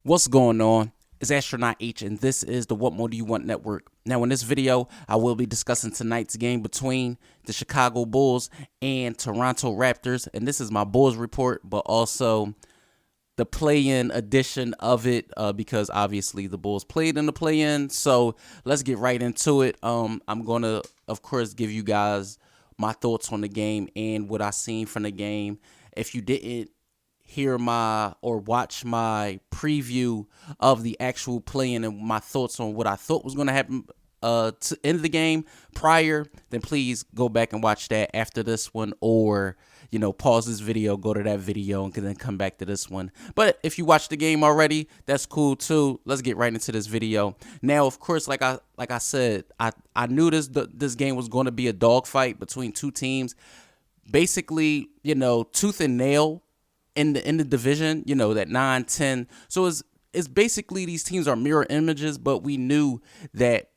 What's going on? It's Astronaut H, and this is the What More Do You Want Network. Now, in this video, I will be discussing tonight's game between the Chicago Bulls and Toronto Raptors, and this is my Bulls report, but also the play-in edition of it, because obviously the Bulls played in the play-in. So let's get right into it. I'm gonna, of course, give you guys my thoughts on the game and what I seen from the game. If you didn't hear my or watch my preview of the actual play-in and my thoughts on what I thought was going to happen to end the game prior, then please go back and watch that after this one, or pause this video, go to that video, and then come back to this one. But if you watched the game already, that's cool too. Let's get right into this video. Now, of course, like I said, I knew this game was going to be a dogfight between two teams, basically, tooth and nail in the division, that 9-10. So it's basically these teams are mirror images, but we knew that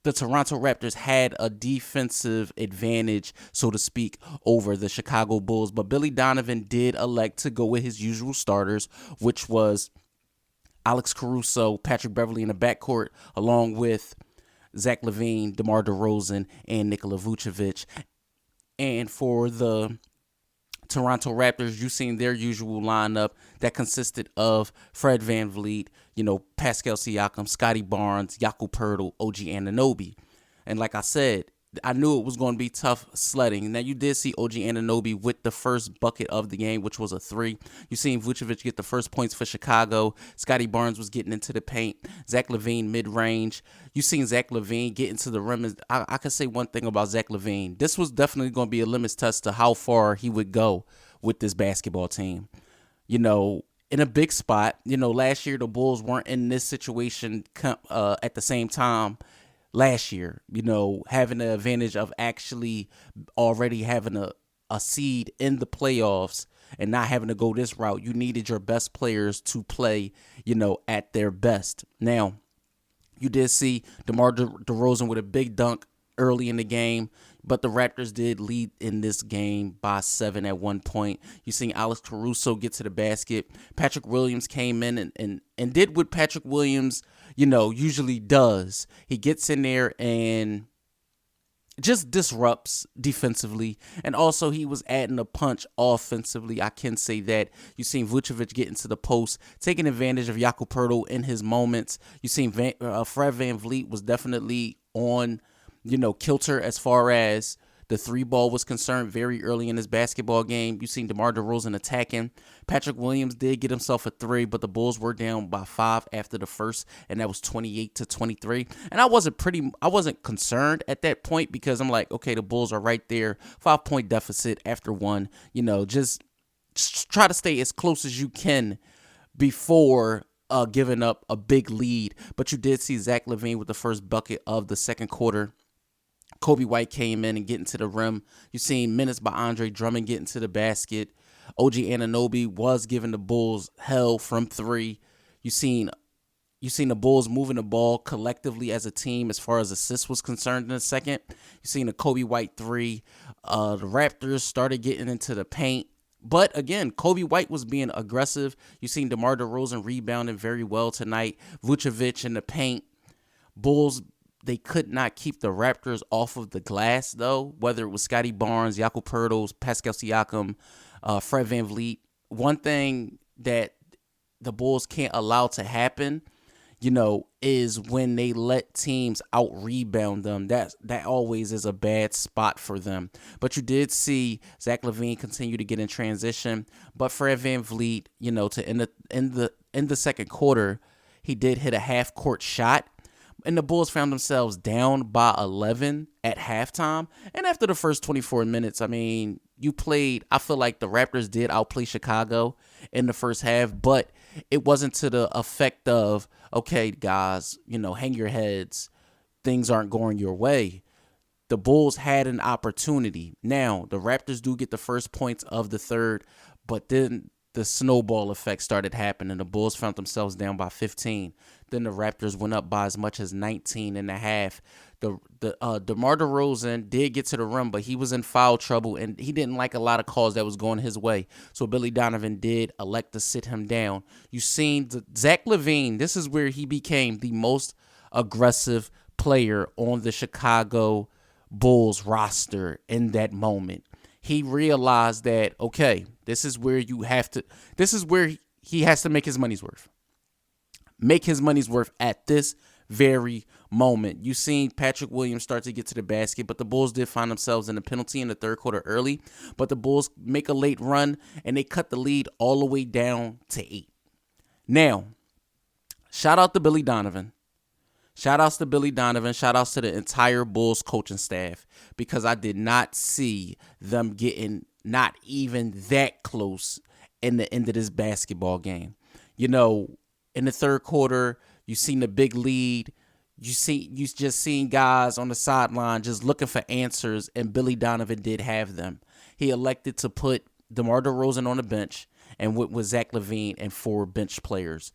the Toronto Raptors had a defensive advantage, so to speak, over the Chicago Bulls. But Billy Donovan did elect to go with his usual starters, which was Alex Caruso, Patrick Beverley in the backcourt, along with Zach LaVine, DeMar DeRozan, and Nikola Vucevic. And for the Toronto Raptors, you seen their usual lineup that consisted of Fred VanVleet, Pascal Siakam, Scotty Barnes, Jakob Poeltl, OG Anunoby. And like I said, I knew it was going to be tough sledding. Now, you did see OG Anunoby with the first bucket of the game, which was a 3. You seen Vucevic get the first points for Chicago. Scotty Barnes was getting into the paint. Zach LaVine mid-range. You seen Zach LaVine get into the rim. I can say one thing about Zach LaVine. This was definitely going to be a litmus test to how far he would go with this basketball team. In a big spot. Last year the Bulls weren't in this situation at the same time last year, having the advantage of actually already having a seed in the playoffs and not having to go this route. You needed your best players to play, at their best. Now, you did see DeMar DeRozan with a big dunk early in the game, but the Raptors did lead in this game by 7 at one point. You seen Alex Caruso get to the basket. Patrick Williams came in and did what Patrick Williams, usually does. He gets in there and just disrupts defensively, and also he was adding a punch offensively. I can say that. You seen Vucevic get into the post, taking advantage of Jakob Poeltl in his moments. You seen Fred VanVleet was definitely on kilter as far as the 3-ball was concerned very early in his basketball game. You seen DeMar DeRozan attacking. Patrick Williams did get himself a 3, but the Bulls were down by 5 after the first, and that was 28-23. And I wasn't concerned at that point, because I'm like, okay, the Bulls are right there, 5-point deficit after 1. Just try to stay as close as you can before giving up a big lead. But you did see Zach LaVine with the first bucket of the second quarter. Kobe White came in and getting to the rim. You seen minutes by Andre Drummond getting to the basket. OG Anunoby was giving the Bulls hell from 3. You seen the Bulls moving the ball collectively as a team as far as assists was concerned in the second. You seen a Kobe White 3. The Raptors started getting into the paint. But again, Kobe White was being aggressive. You seen DeMar DeRozan rebounding very well tonight. Vucevic in the paint. Bulls, they could not keep the Raptors off of the glass, though, whether it was Scotty Barnes, Jakob Poeltl, Pascal Siakam, Fred VanVleet. One thing that the Bulls can't allow to happen, is when they let teams out-rebound them. That always is a bad spot for them. But you did see Zach LaVine continue to get in transition. But Fred VanVleet, to end the second quarter, he did hit a half-court shot. And the Bulls found themselves down by 11 at halftime. And after the first 24 minutes, I feel like the Raptors did outplay Chicago in the first half, but it wasn't to the effect of, okay, guys, hang your heads. Things aren't going your way. The Bulls had an opportunity. Now, the Raptors do get the first points of the third, but then the snowball effect started happening. The Bulls found themselves down by 15. Then the Raptors went up by as much as 19 and a half. DeMar DeRozan did get to the rim, but he was in foul trouble, and he didn't like a lot of calls that was going his way. So Billy Donovan did elect to sit him down. You seen Zach LaVine. This is where he became the most aggressive player on the Chicago Bulls roster in that moment. He realized that, okay, this is where he has to make his money's worth. Make his money's worth at this very moment. You seen Patrick Williams start to get to the basket, but the Bulls did find themselves in a penalty in the third quarter early. But the Bulls make a late run, and they cut the lead all the way down to 8. Now, shout out to Billy Donovan. Shout outs to Billy Donovan. Shout outs to the entire Bulls coaching staff, because I did not see them getting not even that close in the end of this basketball game. You know, in the third quarter, you seen the big lead. You just seen guys on the sideline just looking for answers, and Billy Donovan did have them. He elected to put DeMar DeRozan on the bench and went with Zach LaVine and 4 bench players.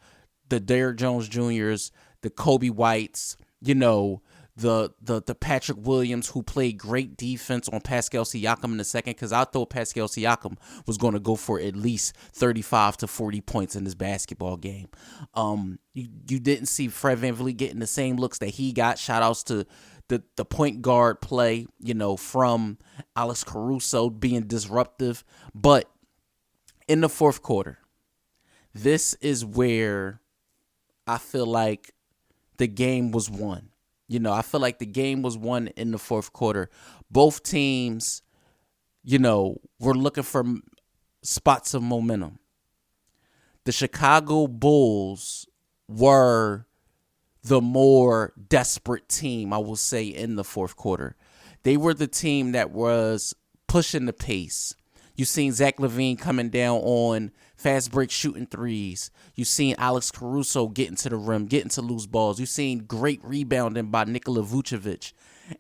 The Derrick Jones Jr.'s, the Kobe Whites, you know, the Patrick Williams, who played great defense on Pascal Siakam in the second, because I thought Pascal Siakam was going to go for at least 35 to 40 points in this basketball game. You didn't see Fred VanVleet getting the same looks that he got. Shout outs to the point guard play, you know, from Alex Caruso being disruptive. But in the fourth quarter, this is where I feel like the game was won. You know, I feel like the game was won in the fourth quarter. Both teams, you know, were looking for spots of momentum. The Chicago Bulls were the more desperate team, I will say, in the fourth quarter. They were the team that was pushing the pace. You seen Zach LaVine coming down on fast break shooting threes. You seen Alex Caruso getting to the rim, getting to loose balls. You seen great rebounding by Nikola Vucevic.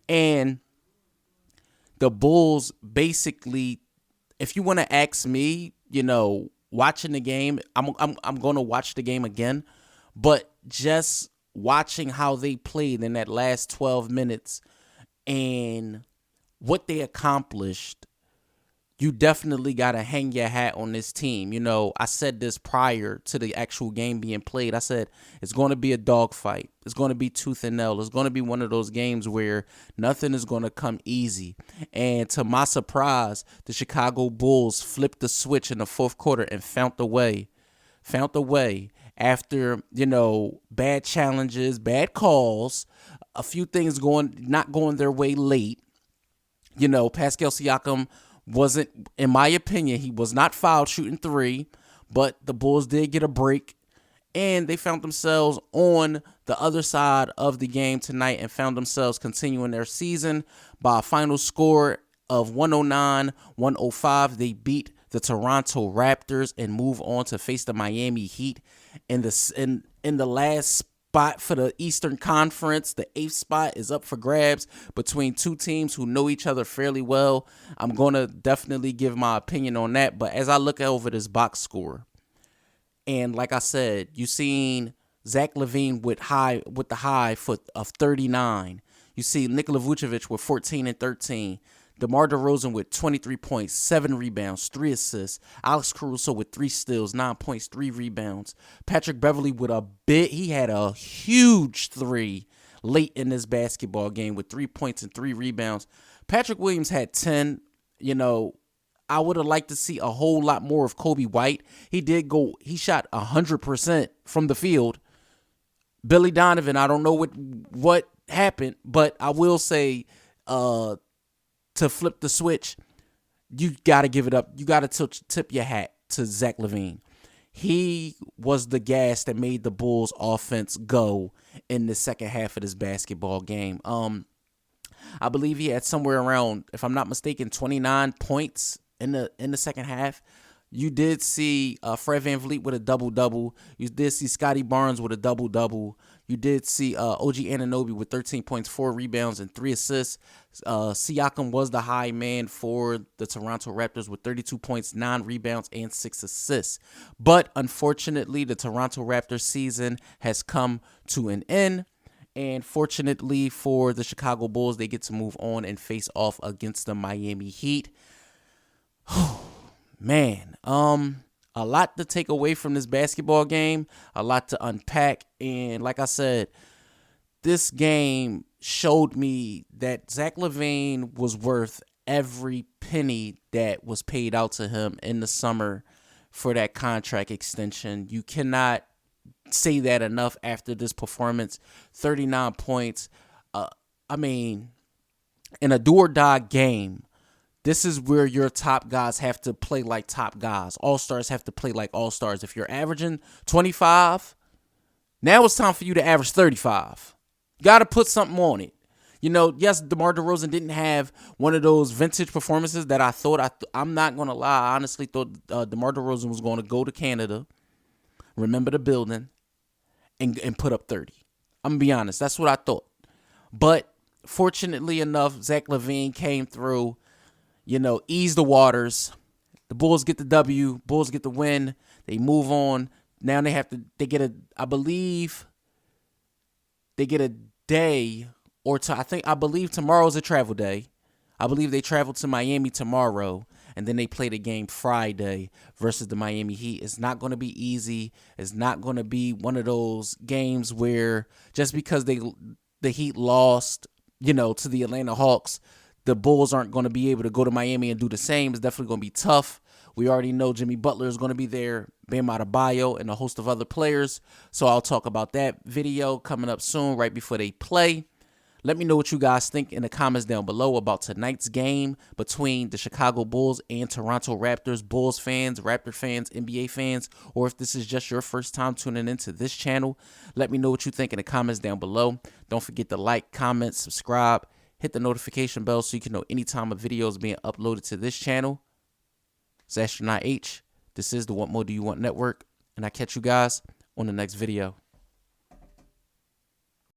And the Bulls basically, if you want to ask me, you know, watching the game, I'm going to watch the game again, but just watching how they played in that last 12 minutes and what they accomplished, you definitely got to hang your hat on this team. You know, I said this prior to the actual game being played. I said it's going to be a dogfight. It's going to be tooth and nail. It's going to be one of those games where nothing is going to come easy. And to my surprise, the Chicago Bulls flipped the switch in the fourth quarter and found the way after, you know, bad challenges, bad calls, a few things not going their way late. You know, Pascal Siakam wasn't, in my opinion, he was not fouled shooting 3, but the Bulls did get a break, and they found themselves on the other side of the game tonight and found themselves continuing their season by a final score of 109-105. They beat the Toronto Raptors and move on to face the Miami Heat in the last spot for the Eastern Conference. The 8th spot is up for grabs between two teams who know each other fairly well. I'm going to definitely give my opinion on that. But as I look over this box score, and like I said, you seen Zach LaVine with the high foot of 39. You see Nikola Vucevic with 14 and 13. DeMar DeRozan with 23 points, 7 rebounds, 3 assists. Alex Caruso with 3 steals, 9 points, 3 rebounds. Patrick Beverley with he had a huge 3 late in this basketball game with 3 points and 3 rebounds. Patrick Williams had 10. You know, I would have liked to see a whole lot more of Kobe White. He shot 100% from the field. Billy Donovan, I don't know what happened, but I will say, to flip the switch, you got to give it up. You got to tip your hat to Zach LaVine. He was the gas that made the Bulls offense go in the second half of this basketball game. I believe he had somewhere around, if I'm not mistaken, 29 points in the second half. You did see Fred VanVleet with a double-double. You did see Scotty Barnes with a double-double. You did see OG Anunoby with 13 points, 4 rebounds, and 3 assists. Siakam was the high man for the Toronto Raptors with 32 points, 9 rebounds, and 6 assists. But unfortunately, the Toronto Raptors season has come to an end. And fortunately for the Chicago Bulls, they get to move on and face off against the Miami Heat. Man, a lot to take away from this basketball game, a lot to unpack. And like I said, this game showed me that Zach LaVine was worth every penny that was paid out to him in the summer for that contract extension. You cannot say that enough after this performance. 39 points. In a do-or-die game, this is where your top guys have to play like top guys. All-stars have to play like all-stars. If you're averaging 25, now it's time for you to average 35. You got to put something on it. You know, yes, DeMar DeRozan didn't have one of those vintage performances that I thought. I'm not going to lie. I honestly thought DeMar DeRozan was going to go to Canada, remember the building, and put up 30. I'm going to be honest. That's what I thought. But fortunately enough, Zach LaVine came through, ease the waters. The Bulls get the W. Bulls get the win. They move on. Now they get a day or two. I believe tomorrow's a travel day. I believe they travel to Miami tomorrow, and then they play the game Friday versus the Miami Heat. It's not going to be easy. It's not going to be one of those games where just because the Heat lost, to the Atlanta Hawks, the Bulls aren't going to be able to go to Miami and do the same. It's definitely going to be tough. We already know Jimmy Butler is going to be there, Bam Adebayo, and a host of other players. So I'll talk about that video coming up soon, right before they play. Let me know what you guys think in the comments down below about tonight's game between the Chicago Bulls and Toronto Raptors. Bulls fans, Raptor fans, NBA fans, or if this is just your first time tuning into this channel, let me know what you think in the comments down below. Don't forget to like, comment, subscribe, hit the notification bell so you can know anytime a video is being uploaded to this channel. It's Astronaut H. This is the What More Do You Want Network, and I catch you guys on the next video.